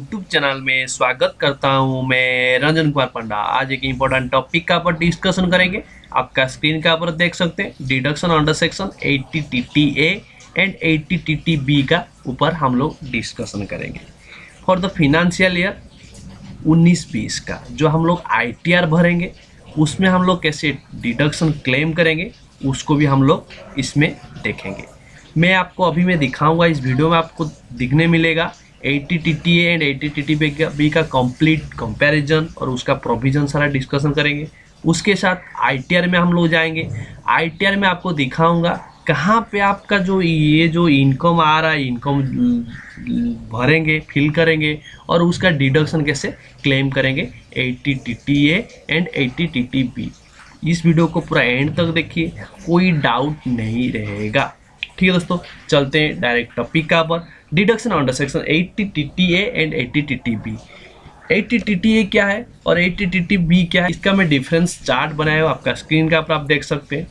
YouTube channel में स्वागत करता हूं। मैं रंजन कुमार पंडा। आज एक इम्पोर्टेंट टॉपिक का पर डिस्कशन करेंगे। आपका स्क्रीन का पर देख सकते हैं, deduction under section 80TTA and 80TTB का ऊपर हम लोग डिस्कशन करेंगे। फॉर द फिनेंशियल ईयर 19-20 का जो हम लोग ITR भरेंगे, उसमें हम लोग कैसे डिडक्शन क्लेम करेंगे उसको भी हम लोग इसमें देखेंगे। मैं आपको अभी मैं दिखाऊंगा, इस वीडियो में आपको दिखने मिलेगा 80TTA एंड 80TTB का कंप्लीट कंपैरिजन और उसका प्रोविजन सारा डिस्कशन करेंगे। उसके साथ ITR में हम लोग जाएंगे। ITR में आपको दिखाऊंगा कहाँ पे आपका जो इनकम आ रहा है, इनकम भरेंगे, फिल करेंगे और उसका डिडक्शन कैसे क्लेम करेंगे 80TTA एंड 80TTB। इस वीडियो को पूरा एंड तक देखिए, कोई डाउट नहीं रहेगा। ठीक है दोस्तों, चलते हैं डायरेक्ट टॉपिक का पर। Deduction under section 80TTA and 80TTB। 80TTA क्या है और 80TTB क्या है, इसका मैं डिफरेंस चार्ट बनाया हूँ, आपका स्क्रीन का पर आप देख सकते हैं।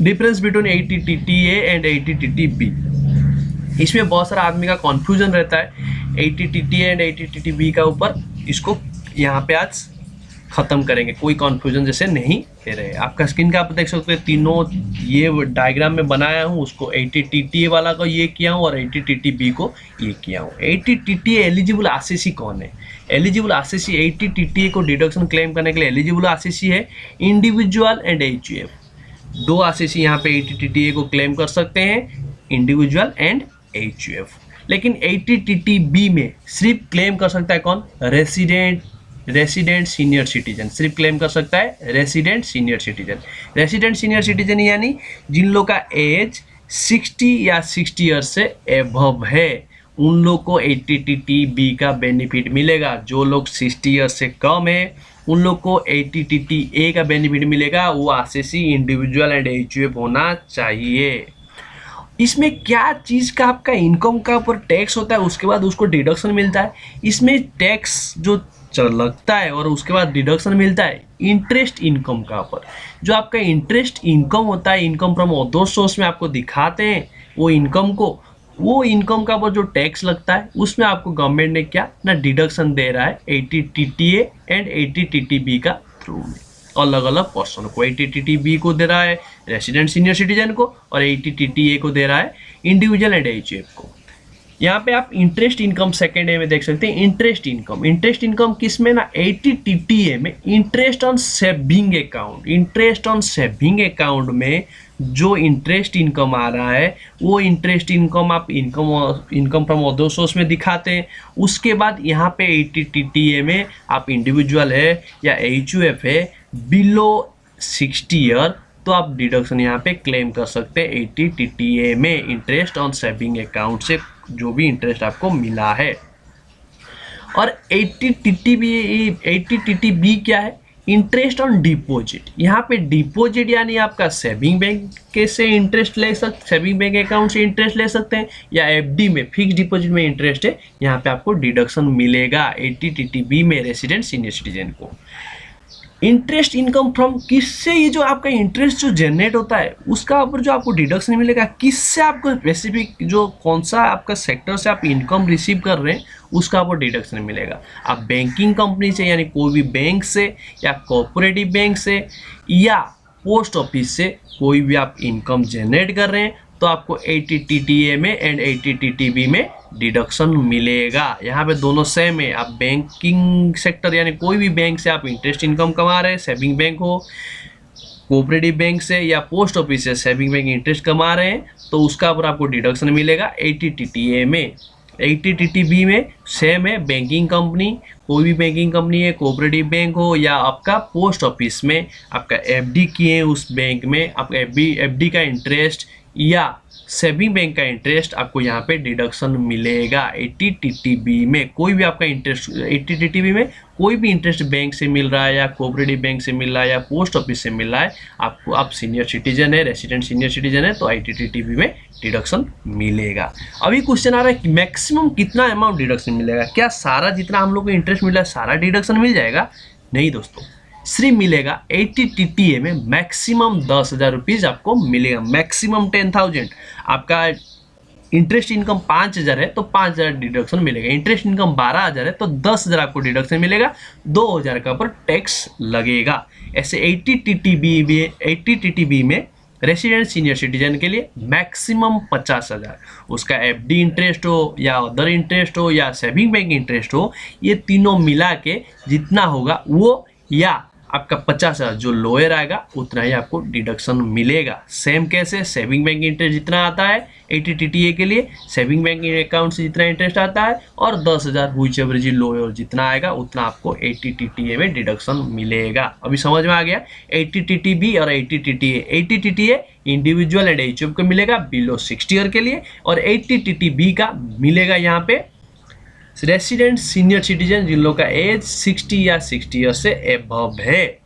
Difference between 80TTA and 80TTB, इसमें बहुत सारा आदमी का कॉन्फ्यूजन रहता है 80TTA एंड 80TTB का ऊपर। इसको यहाँ पे आज खत्म करेंगे, कोई कॉन्फ्यूजन जैसे नहीं ले रहे। आपका स्क्रीन का आप देख सकते हैं, तीनों ये डायग्राम में बनाया हूँ, उसको 80TTA वाला को ये किया हूँ और 80TTB को ये किया हूँ। 80TTA एलिजिबल आरसीसी कौन है? एलिजिबल आरसीसी 80TTA को डिडक्शन क्लेम करने के लिए एलिजिबल आरसीसी है इंडिविजुअल एंड HUF। दो आरसीसी यहाँ पे 80TTA को क्लेम कर सकते हैं, इंडिविजुअल एंड HUF। लेकिन 80TTB में सिर्फ क्लेम कर सकता है कौन? रेसिडेंट सीनियर सिटीजन सिर्फ क्लेम कर सकता है, resident senior citizen. Resident senior citizen यानी जिन लोग का एज 60 या 60 ईयर्स से एबव है, उन लोग को 80TTB का बेनिफिट मिलेगा। जो लोग 60 ईयर्स से कम है उन लोग को 80TTA का बेनिफिट मिलेगा। वो आरसीसी इंडिविजुअल एंड HUF होना चाहिए। इसमें क्या चीज़ का आपका इनकम का ऊपर टैक्स होता है, उसके बाद उसको डिडक्शन मिलता है। इसमें टैक्स जो लगता है और उसके बाद डिडक्शन मिलता है इंटरेस्ट इनकम का ऊपर। जो आपका इंटरेस्ट इनकम होता है, इनकम फ्रॉम अदर सोर्स में आपको दिखाते हैं वो इनकम को, वो इनकम का ऊपर जो टैक्स लगता है उसमें आपको गवर्नमेंट ने क्या ना डिडक्शन दे रहा है 80TTA एंड 80TTB का थ्रू में। अलग अलग पर्सन को 80TTB को दे रहा है रेसिडेंट सीनियर सिटीजन को और 80TTA को दे रहा है इंडिविजुअल एंड HUF को। यहाँ पे आप इंटरेस्ट इनकम सेकेंड ए में देख सकते हैं। इंटरेस्ट इनकम किस में ना 80TTA में इंटरेस्ट ऑन सेविंग अकाउंट में जो इंटरेस्ट इनकम आ रहा है वो इंटरेस्ट इनकम आप इनकम फ्रॉम अदर सोर्स में दिखाते हैं। उसके बाद यहाँ पे 80TTA में आप इंडिविजुअल है या HUF है बिलो 60 ईयर, तो आप डिडक्शन यहाँ पे क्लेम कर सकते हैं 80TTA में इंटरेस्ट ऑन सेविंग अकाउंट से जो भी इंटरेस्ट आपको मिला है। और 80TTB क्या है? Interest on deposit. यहाँ पे डिपॉजिट यानी आपका सेविंग बैंक से इंटरेस्ट ले सकते, सेविंग बैंक अकाउंट से इंटरेस्ट ले सकते हैं या FD में फिक्स डिपॉजिट में इंटरेस्ट है, यहाँ पे आपको डिडक्शन मिलेगा 80TTB में रेसिडेंट सीनियर सिटीजन को। इंटरेस्ट इनकम फ्रॉम किससे, ये जो आपका इंटरेस्ट जो जनरेट होता है उसका ऊपर जो आपको डिडक्शन मिलेगा, किससे आपको स्पेसिफिक जो कौन सा आपका सेक्टर से आप इनकम रिसीव कर रहे हैं उसका आपको डिडक्शन मिलेगा। आप बैंकिंग कंपनी से यानी कोई भी बैंक से या कोऑपरेटिव बैंक से या पोस्ट ऑफिस से कोई भी आप इनकम जनरेट कर रहे हैं तो आपको 80TTA में एंड 80TTB में डिडक्शन मिलेगा। यहाँ पे दोनों सेम है। आप बैंकिंग सेक्टर यानी कोई भी बैंक से आप इंटरेस्ट इनकम कमा रहे हैं, सेविंग बैंक हो, कोऑपरेटिव बैंक से या पोस्ट ऑफिस से सेविंग बैंक इंटरेस्ट कमा रहे हैं तो उसका ऊपर आपको डिडक्शन मिलेगा 80TTA में। 80TTB में सेम है, बैंकिंग कंपनी, कोई भी बैंकिंग कंपनी है, कोऑपरेटिव बैंक हो या आपका पोस्ट ऑफिस में आपका FD किए उस बैंक में आपका FD का इंटरेस्ट या सेविंग बैंक का इंटरेस्ट आपको यहाँ पे डिडक्शन मिलेगा 80TTB में। कोई भी आपका इंटरेस्ट 80TTB में कोई भी इंटरेस्ट बैंक से मिल रहा है या कोऑपरेटिव बैंक से मिल रहा है या पोस्ट ऑफिस से मिल रहा है आपको, आप सीनियर सिटीजन है, रेसिडेंट सीनियर सिटीजन है तो 80TTB में डिडक्शन मिलेगा। अभी क्वेश्चन आ रहा है कि मैक्सिमम कितना अमाउंट डिडक्शन मिलेगा? क्या सारा जितना हम लोग को इंटरेस्ट मिला है सारा डिडक्शन मिल जाएगा? नहीं दोस्तों, सिर्फ मिलेगा 80TTA में मैक्सिमम 10,000 रुपीज़ आपको मिलेगा, मैक्सिमम 10,000। आपका इंटरेस्ट इनकम 5,000 है तो 5,000 डिडक्शन मिलेगा, इंटरेस्ट इनकम 12,000 है तो 10,000 आपको डिडक्शन मिलेगा, 2,000 का ऊपर टैक्स लगेगा। ऐसे 80 टीटीबी में रेसिडेंट सीनियर सिटीजन के लिए मैक्सिमम 50,000, उसका एफडी इंटरेस्ट हो या अदर इंटरेस्ट हो या सेविंग बैंक इंटरेस्ट हो, ये तीनों मिला के जितना होगा वो, या आपका 50,000 जो लोअर आएगा उतना ही आपको डिडक्शन मिलेगा। सेम कैसे, सेविंग बैंक इंटरेस्ट जितना आता है 80 टीटीए के लिए, सेविंग बैंक अकाउंट से जितना इंटरेस्ट आता है, और 10,000 हुई एवरेज लोअर जितना आएगा उतना आपको 80 टीटीए में डिडक्शन मिलेगा। अभी समझ में आ गया, 80 टीटीबी और 80 TTA. 80 TTA individual and HF को मिलेगा बिलो 60 ईयर के लिए, और 80 टीटीबी का मिलेगा यहाँ पे रेसिडेंट सीनियर सिटीजन जिन लोग का एज 60 या 60 ईयर से एबव है।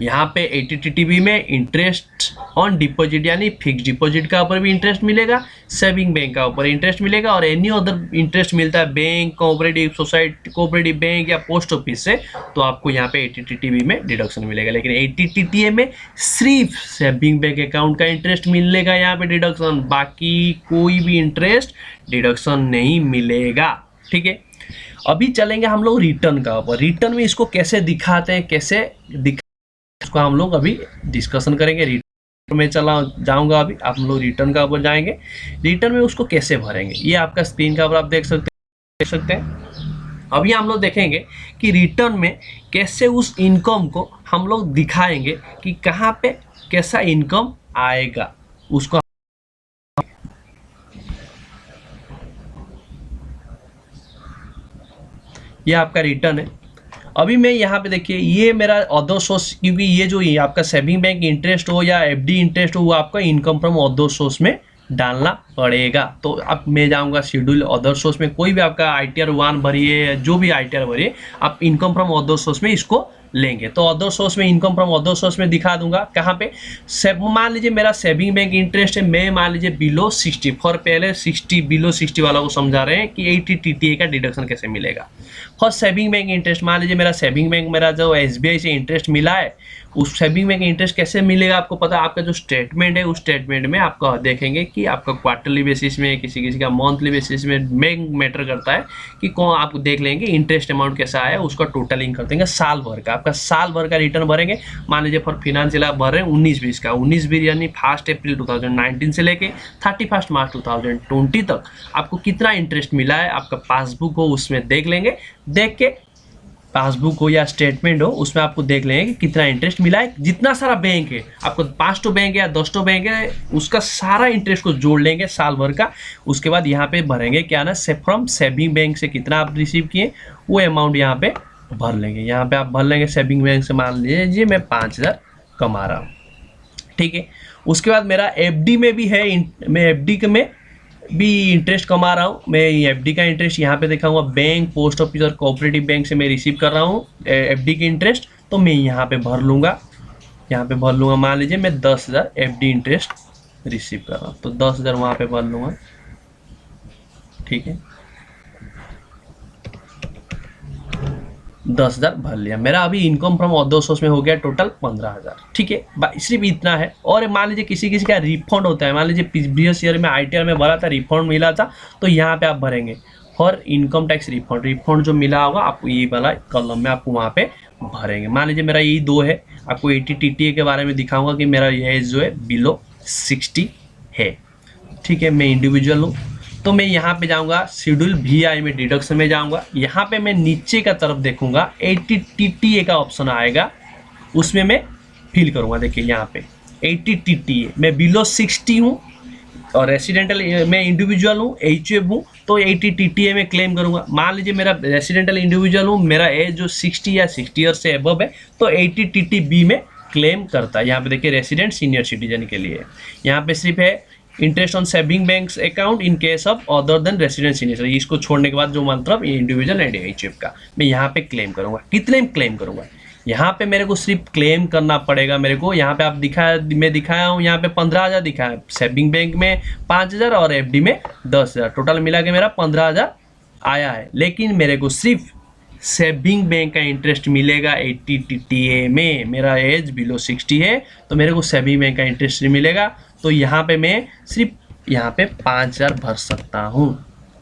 यहाँ पे 80 टीटीबी में इंटरेस्ट ऑन डिपॉजिट यानी फिक्स डिपॉजिट का ऊपर भी इंटरेस्ट मिलेगा, सेविंग बैंक का ऊपर इंटरेस्ट मिलेगा, और एनी अदर इंटरेस्ट मिलता है bank, cooperative society, cooperative bank या पोस्ट ऑफिस से, तो आपको यहाँ पे 80 टीटीबी में डिडक्शन मिलेगा। लेकिन 80 टीटीए में सिर्फ सेविंग बैंक अकाउंट का इंटरेस्ट मिलेगा यहाँ पे डिडक्शन, बाकी कोई भी इंटरेस्ट डिडक्शन नहीं मिलेगा। ठीक है, अभी चलेंगे हम लोग रिटर्न का ऊपर। रिटर्न में इसको कैसे दिखाते हैं, कैसे इसको हम लोग अभी डिस्कशन करेंगे। रिटर्न में चला जाऊंगा, अभी आप लोग रिटर्न का ऊपर जाएंगे। रिटर्न में उसको कैसे भरेंगे, ये आपका स्क्रीन का ऊपर आप देख सकते हैं। अभी हम लोग देखेंगे कि रिटर्न में कैसे उस इनकम को हम लोग दिखाएंगे कि कहाँ पे कैसा इनकम आएगा उसको। ये आपका रिटर्न है। अभी मैं यहाँ पे देखिए, ये मेरा अदर सोर्स, क्योंकि ये जो ये आपका सेविंग बैंक इंटरेस्ट हो या एफडी इंटरेस्ट हो वो आपका इनकम फ्रॉम अदर सोर्स में डालना पड़ेगा। तो अब मैं जाऊँगा शेड्यूल अदर सोर्स में, कोई भी आपका ITR 1 भरिए, जो भी ITR भरिए, आप इनकम फ्रॉम अदर सोर्स में इसको लेंगे। तो अदर सोर्स में इनकम फ्रॉम अदर सोर्स में दिखा दूंगा कहाँ पे। मान लीजिए मेरा सेविंग बैंक इंटरेस्ट है, मैं मान लीजिए बिलो 60, फॉर पहले 60 बिलो 60 वाला को समझा रहे हैं कि 80 टीटीए का डिडक्शन कैसे मिलेगा। फॉर सेविंग बैंक इंटरेस्ट, मान लीजिए मेरा सेविंग बैंक, मेरा जो SBI से इंटरेस्ट मिला है, उस सेविंग बैंक इंटरेस्ट कैसे मिलेगा आपको पता है। आपका जो स्टेटमेंट है, उस स्टेटमेंट में आपका देखेंगे कि आपका क्वार्टरली बेसिस में, किसी किसी का मंथली बेसिस में बैंक मैटर करता है कि कौन, आप देख लेंगे इंटरेस्ट अमाउंट कैसा आया, उसका टोटलिंग कर देंगे साल भर का। आपका साल भर का रिटर्न भरेंगे। मान लीजिए फॉर फिनेंशियल आप भर रहे हैं 19-20 का, 19-20 यानी 1 अप्रैल 2019 से लेके 31 मार्च 2020 तक आपको कितना इंटरेस्ट मिला है, आपका पासबुक हो उसमें देख लेंगे। देख के पासबुक हो या स्टेटमेंट हो उसमें आपको देख लेंगे कि कितना इंटरेस्ट मिला है। जितना सारा बैंक है, आपको 5 तो बैंक है या 10 तो बैंक है, उसका सारा इंटरेस्ट को जोड़ लेंगे साल भर का। उसके बाद यहाँ पे भरेंगे क्या ना, फ्रॉम सेविंग बैंक से कितना आप रिसीव किए वो अमाउंट यहाँ पे भर लेंगे। यहाँ पे आप भर लेंगे सेविंग बैंक से, मान लीजिए मैं 5,000 कमा रहा हूँ। ठीक है, उसके बाद मेरा FD में भी है, मैं FD में भी इंटरेस्ट कमा रहा हूँ। मैं FD का इंटरेस्ट यहाँ पे दिखाऊंगा, बैंक, पोस्ट ऑफिस और कोऑपरेटिव बैंक से मैं रिसीव कर रहा हूँ FD की इंटरेस्ट, तो मैं यहाँ पे भर लूँगा। यहाँ पे भर लूँगा, मान लीजिए मैं 10,000 FD इंटरेस्ट रिसीव कर रहा हूँ, तो 10,000 वहाँ पे भर लूँगा। ठीक है, 10,000 भर लिया। मेरा अभी इनकम फ्रॉम अदर सोर्स में हो गया टोटल 15,000। ठीक है, सिर्फ इतना है। और मान लीजिए किसी किसी का रिफंड होता है, मान लीजिए प्रीवियस ईयर में ITR में भरा था, रिफंड मिला था, तो यहाँ पे आप भरेंगे for income tax refund. Refund जो मिला होगा आपको ये वाला कॉलम में आपको वहाँ पे भरेंगे। मान लीजिए मेरा ये 2 है, आपको 80 TTA के बारे में दिखाऊंगा कि मेरा एज जो है बिलो 60 है। ठीक है, मैं इंडिविजुअल हूँ, तो मैं यहाँ पे जाऊँगा शेड्यूल VI में डिडक्शन में जाऊँगा। यहाँ पे मैं नीचे का तरफ देखूँगा 80 TTA का ऑप्शन आएगा, उसमें मैं फिल करूँगा। देखिए यहाँ पे 80 TTA, मैं बिलो 60 हूँ और रेसिडेंटल, मैं इंडिविजुअल हूँ, HF हूँ, तो 80 TTA में क्लेम करूँगा। मान लीजिए मेरा रेसिडेंटल इंडिविजुअल हूँ, मेरा एज जो 60 या 60 ईयर से अबव है, तो 80 TTB में क्लेम करता है। यहाँ पे देखिए रेसिडेंट सीनियर सिटीजन के लिए यहाँ पे सिर्फ है interest on saving bank account in case of other than resident senior. इसको छोड़ने के बाद जो मतलब इंडिविजुअल एंड HF का मैं यहाँ पे क्लेम करूँगा। कितने में क्लेम करूँगा, यहाँ पे मेरे को सिर्फ क्लेम करना पड़ेगा। मेरे को यहाँ पे आप मैं दिखाया हूँ, यहाँ पे 15,000 दिखाया है, सेविंग बैंक में 5,000 और FD में 10,000, टोटल मिला के मेरा 15,000 आया है। लेकिन मेरे को सिर्फ सेविंग बैंक का इंटरेस्ट मिलेगा 80 TTA में। मेरा एज बिलो 60 है, तो मेरे को सेविंग बैंक का इंटरेस्ट मिलेगा। तो यहाँ पे मैं सिर्फ यहाँ पे 5,000 भर सकता हूँ।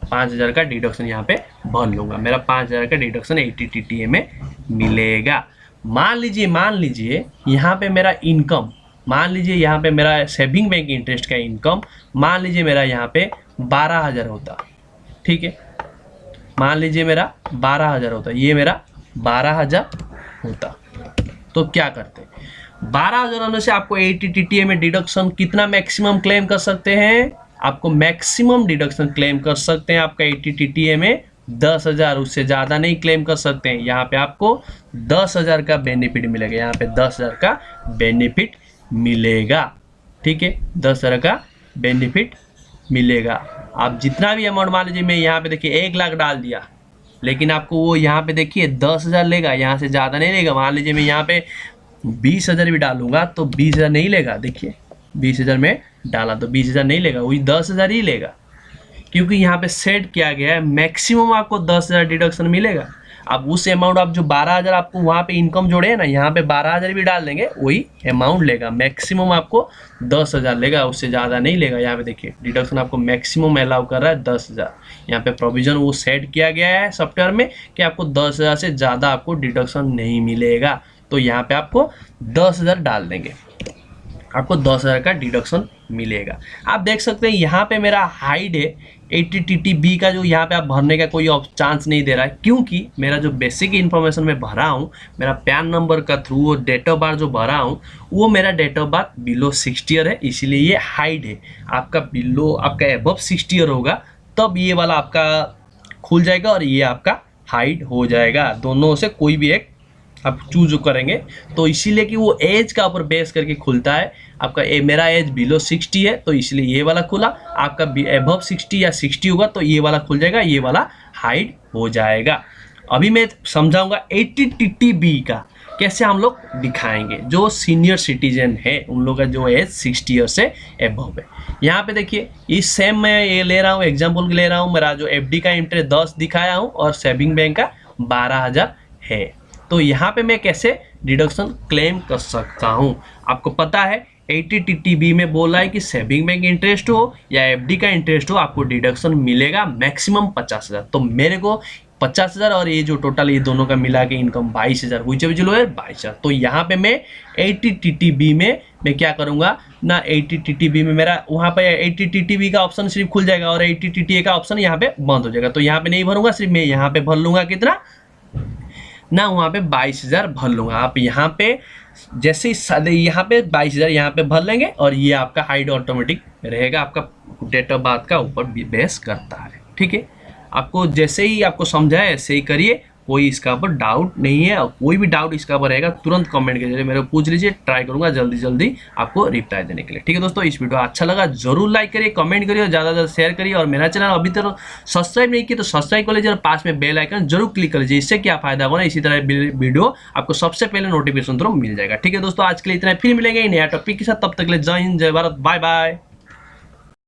5,000 का डिडक्शन यहाँ पे भर लूँगा, मेरा 5,000 का डिडक्शन 80 TTA में मिलेगा। मान लीजिए यहाँ पे मेरा इनकम, मान लीजिए यहाँ पे मेरा सेविंग बैंक इंटरेस्ट का इनकम मान लीजिए मेरा यहाँ पे 12,000 होता, ठीक है। मान लीजिए मेरा 12,000 होता, ये मेरा 12,000 होता, तो क्या करते, 12,000 होने से आपको 80 TTA में डिडक्शन कितना मैक्सिमम क्लेम कर सकते हैं, आपको मैक्सिमम डिडक्शन क्लेम कर सकते हैं आपका 80 TTA में 10,000, उससे ज़्यादा नहीं क्लेम कर सकते हैं। यहाँ पे आपको 10,000 का बेनिफिट मिलेगा, यहाँ पे 10,000 का बेनिफिट मिलेगा, ठीक है, 10,000 का बेनिफिट मिलेगा। आप जितना भी अमाउंट, मान लीजिए मैं यहाँ पे देखिए 1 लाख डाल दिया, लेकिन आपको वो यहाँ पे देखिए 10,000 लेगा, यहाँ से ज़्यादा नहीं लेगा। मान लीजिए मैं यहाँ पे 20,000 भी डालूंगा तो 20,000 नहीं लेगा, देखिए 20,000 में डाला तो 20,000 नहीं लेगा, वही 10,000 ही लेगा, क्योंकि यहाँ पे सेट किया गया है मैक्सिमम आपको 10,000 डिडक्शन मिलेगा। अब उस अमाउंट आप जो 12,000 आपको वहाँ पे इनकम जोड़े है ना, यहाँ पे 12,000 भी डाल देंगे वही अमाउंट लेगा, मैक्सिमम आपको 10,000 लेगा, उससे ज़्यादा नहीं लेगा। यहाँ पे देखिए डिडक्शन आपको मैक्सिमम अलाउ कर रहा है 10,000, यहाँ पे प्रोविजन वो सेट किया गया है सॉफ्टवेयर में कि आपको 10,000 से ज़्यादा आपको डिडक्शन नहीं मिलेगा, तो यहाँ पे आपको 10,000 डाल देंगे, आपको 10,000 का डिडक्शन मिलेगा। आप देख सकते हैं यहाँ पे मेरा हाइड है 80 TTB का, जो यहाँ पे आप भरने का कोई चांस नहीं दे रहा है, क्योंकि मेरा जो बेसिक इन्फॉर्मेशन में भरा हूँ, मेरा पैन नंबर का थ्रू और डेट ऑफ बर्थ जो भरा हूँ वो मेरा date of birth below 60 year है, इसीलिए ये हाइड है। आपका बिलो, आपका एबव 60 ईयर होगा तब ये वाला आपका खुल जाएगा और ये आपका हाइड हो जाएगा, दोनों से कोई भी एक आप चूज करेंगे। तो इसीलिए कि वो एज का ऊपर बेस करके खुलता है, आपका मेरा एज बिलो 60 है तो इसलिए ये वाला खुला, आपका एबव 60 या 60 होगा तो ये वाला खुल जाएगा, ये वाला हाइड हो जाएगा। अभी मैं समझाऊंगा 80 TTB का कैसे हम लोग दिखाएंगे, जो सीनियर सिटीजन है उन लोगों का जो एज 60 ईयर से एबव है। यहाँ पे देखिए इस सेम मैं ये ले रहा हूँ, एग्जाम्पल ले रहा हूँ, मेरा जो FD का इंटरेस्ट 10 दिखाया हूँ और सेविंग बैंक का 12,000 है, तो यहाँ पे मैं कैसे डिडक्शन क्लेम कर सकता हूँ। आपको पता है 80 TTB में बोला है कि सेविंग बैंक इंटरेस्ट हो या FD का इंटरेस्ट हो आपको डिडक्शन मिलेगा मैक्सिमम 50,000, तो मेरे को 50,000 और ये जो टोटल ये दोनों का मिला के इनकम 22,000 हुई, जब जो है 22,000। तो यहाँ पे मैं 80 TTB में मैं क्या करूँगा ना, 80 TTB में मेरा वहाँ पे 80 TTB का ऑप्शन सिर्फ खुल जाएगा और 80 TTA का ऑप्शन यहाँ पे बंद हो जाएगा, तो यहाँ पे नहीं भरूंगा, सिर्फ मैं यहाँ पे भर लूँगा कितना ना, वहाँ पे 22,000 भर लूँगा। आप यहाँ पे जैसे यहाँ पे 22,000 यहाँ पे भर लेंगे और ये आपका हाइड ऑटोमेटिक रहेगा, आपका डेट ऑफ बर्थ का ऊपर बेस करता है, ठीक है। आपको जैसे ही आपको समझाए ऐसे ही करिए, कोई इसका ऊपर डाउट नहीं है, और कोई भी डाउट इसका ऊपर रहेगा तुरंत कमेंट के जरिए मेरे को पूछ लीजिए, ट्राई करूंगा जल्दी आपको रिप्लाई देने के लिए, ठीक है दोस्तों। इस वीडियो अच्छा लगा जरूर लाइक करिए, कमेंट करिए और ज़्यादा से ज़्यादा शेयर करिए, और मेरा चैनल अभी तक सब्सक्राइब नहीं किया तो सब्सक्राइब कर लीजिए और पास में बेल आइकन जरूर क्लिक कर लीजिए, इससे क्या फायदा होगा ना, इसी तरह वीडियो आपको सबसे पहले नोटिफिकेशन थ्रू मिल जाएगा, ठीक है दोस्तों। आज के लिए इतना, फिर मिलेंगे नया टॉपिक के साथ, तब तक के लिए जय हिंद जय भारत, बाय बाय।